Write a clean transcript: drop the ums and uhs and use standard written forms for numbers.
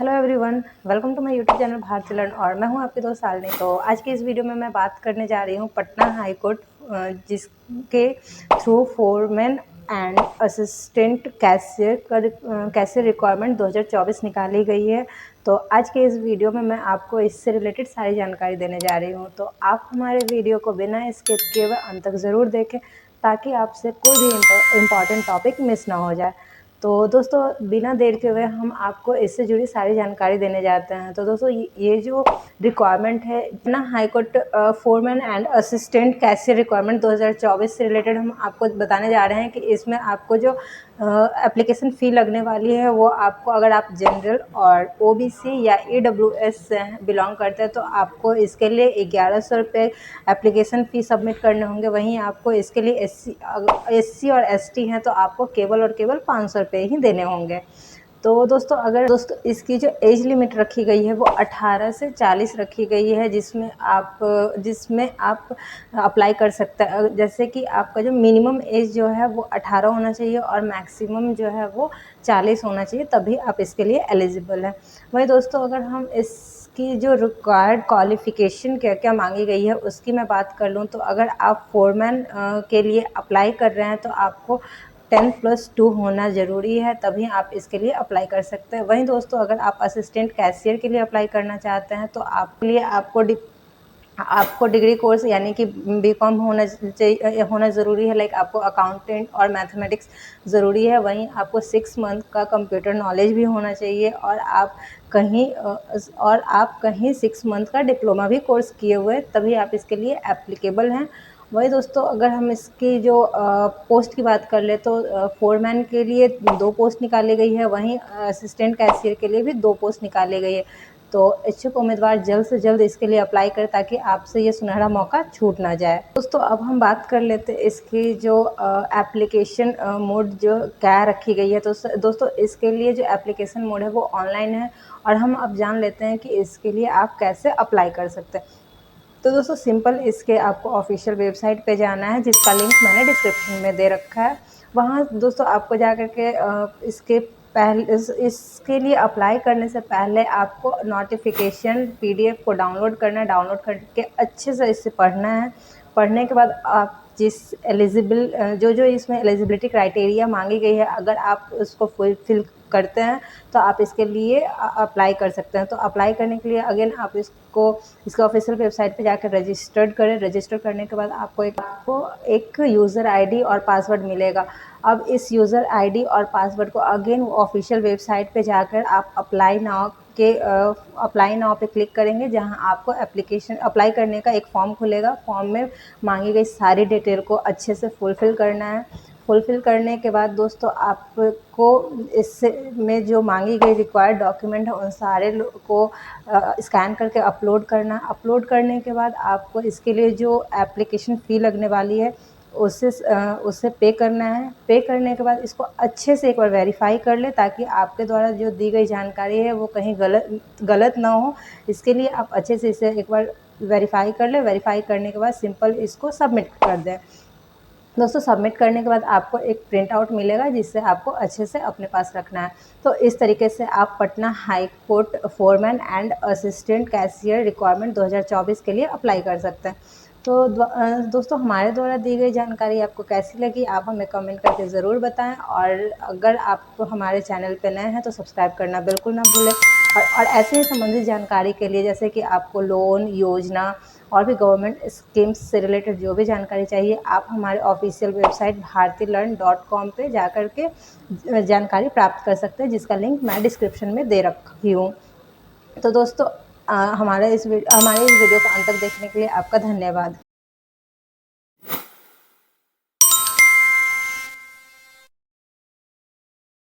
Hello everyone, welcome to my YouTube channel Bharti learn और मैं हूं आपकी दोस्त शालिनी। तो आज की इस वीडियो में मैं बात करने जा रही हूं पटना हाई कोर्ट जिसके through foreman and assistant cashier requirement 2024 निकाली गई है। तो आज के इस वीडियो में मैं आपको इससे रिलेटेड सारी जानकारी देने जा रही हूं। तो आप हमारे वीडियो को बिना स्किप किए हुए अंत तक ज़रूर देखें ताकि आपसे कोई भी इम्पॉर्टेंट टॉपिक मिस ना हो जाए। तो दोस्तों बिना देर के हुए हम आपको इससे जुड़ी सारी जानकारी देने जाते हैं। तो दोस्तों ये जो रिक्वायरमेंट है ना, high court foreman and assistant cashier requirement 2024 से रिलेटेड हम आपको बताने जा रहे हैं कि इसमें आपको जो एप्लीकेशन फ़ी लगने वाली है वो आपको, अगर आप जनरल और ओबीसी या ईडब्ल्यूएस से बिलोंग करते हैं तो आपको इसके लिए 1100 रुपये एप्लीकेशन फ़ी सबमिट करने होंगे। वहीं आपको इसके लिए एससी और एसटी हैं तो आपको केवल और केवल 500 रुपये ही देने होंगे। तो दोस्तों इसकी जो एज लिमिट रखी गई है वो 18 से 40 रखी गई है, जिसमें आप अप्लाई कर सकते हैं। जैसे कि आपका जो मिनिमम एज जो है वो 18 होना चाहिए और मैक्सिमम जो है वो 40 होना चाहिए, तभी आप इसके लिए एलिजिबल हैं। वही दोस्तों अगर हम इसकी जो रिक्वायर्ड क्वालिफ़िकेशन क्या क्या मांगी गई है उसकी मैं बात कर लूँ, तो अगर आप फोरमैन के लिए अप्लाई कर रहे हैं तो आपको 10+2 होना ज़रूरी है, तभी आप इसके लिए अप्लाई कर सकते हैं। वहीं दोस्तों अगर आप असिस्टेंट कैशियर के लिए अप्लाई करना चाहते हैं तो आपके लिए आपको डिग्री कोर्स यानी कि बीकॉम होना ज़रूरी है। लाइक आपको अकाउंटेंट और मैथमेटिक्स ज़रूरी है। वहीं आपको 6 मंथ का कंप्यूटर नॉलेज भी होना चाहिए और आप कहीं 6 मंथ का डिप्लोमा भी कोर्स किए हुए, तभी आप इसके लिए एप्लीकेबल हैं। वही दोस्तों अगर हम इसकी जो पोस्ट की बात कर ले तो फोरमैन के लिए 2 पोस्ट निकाली गई है, वहीं असिस्टेंट कैशियर के लिए भी 2 पोस्ट निकाली गई है। तो इच्छुक उम्मीदवार जल्द से जल्द इसके लिए अप्लाई करें ताकि आपसे ये सुनहरा मौका छूट ना जाए। दोस्तों अब हम बात कर लेते हैं इसकी जो एप्लीकेशन मोड जो क्या रखी गई है। तो दोस्तों इसके लिए जो एप्लीकेशन मोड है वो ऑनलाइन है और हम अब जान लेते हैं कि इसके लिए आप कैसे अप्लाई कर सकते हैं। तो दोस्तों सिंपल इसके आपको ऑफिशियल वेबसाइट पे जाना है, जिसका लिंक मैंने डिस्क्रिप्शन में दे रखा है। वहाँ दोस्तों आपको जा कर के इसके लिए अप्लाई करने से पहले आपको नोटिफिकेशन पीडीएफ को डाउनलोड करना है। डाउनलोड करके अच्छे से इसे पढ़ना है। पढ़ने के बाद आप जो इसमें एलिजिबिलिटी क्राइटेरिया मांगी गई है, अगर आप उसको फुलफिल करते हैं तो आप इसके लिए अप्लाई कर सकते हैं। तो अप्लाई करने के लिए अगेन आप इसके ऑफिशियल वेबसाइट पे जाकर रजिस्टर्ड करें। रजिस्टर करने के बाद आपको एक यूज़र आईडी और पासवर्ड मिलेगा। अब इस यूज़र आईडी और पासवर्ड को अगेन ऑफिशियल वेबसाइट पे जाकर आप अप्लाई नाउ पे क्लिक करेंगे, जहां आपको एप्लीकेशन अप्लाई करने का एक फॉर्म खुलेगा। फॉर्म में मांगी गई सारी डिटेल को अच्छे से फुलफ़िल करना है। फुलफ़िल करने के बाद दोस्तों आपको इससे में जो मांगी गई रिक्वायर्ड डॉक्यूमेंट है उन सारे को स्कैन करके अपलोड करना है। अपलोड करने के बाद आपको इसके लिए जो एप्लीकेशन फ़ी लगने वाली है उससे पे करना है। पे करने के बाद इसको अच्छे से एक बार वेरीफाई कर ले ताकि आपके द्वारा जो दी गई जानकारी है वो कहीं गलत ना हो। इसके लिए आप अच्छे से इसे एक बार वेरीफाई कर ले। वेरीफाई करने के बाद सिंपल इसको सबमिट कर दें। दोस्तों सबमिट करने के बाद आपको एक प्रिंट आउट मिलेगा जिससे आपको अच्छे से अपने पास रखना है। तो इस तरीके से आप Patna high court foreman and assistant cashier requirement 2024 के लिए अप्लाई कर सकते हैं। तो दोस्तों हमारे द्वारा दी गई जानकारी आपको कैसी लगी, आप हमें कमेंट करके ज़रूर बताएं। और अगर आप हमारे चैनल पर नए हैं तो सब्सक्राइब करना बिल्कुल ना भूलें। और ऐसे ही संबंधित जानकारी के लिए, जैसे कि आपको लोन, योजना और भी गवर्नमेंट स्कीम्स से रिलेटेड जो भी जानकारी चाहिए, आप हमारे ऑफिशियल वेबसाइट bhartilearn.com पे जाकर के जानकारी प्राप्त कर सकते हैं, जिसका लिंक मैं डिस्क्रिप्शन में दे रखी हूँ। तो दोस्तों हमारे इस वीडियो को अंत तक देखने के लिए आपका धन्यवाद।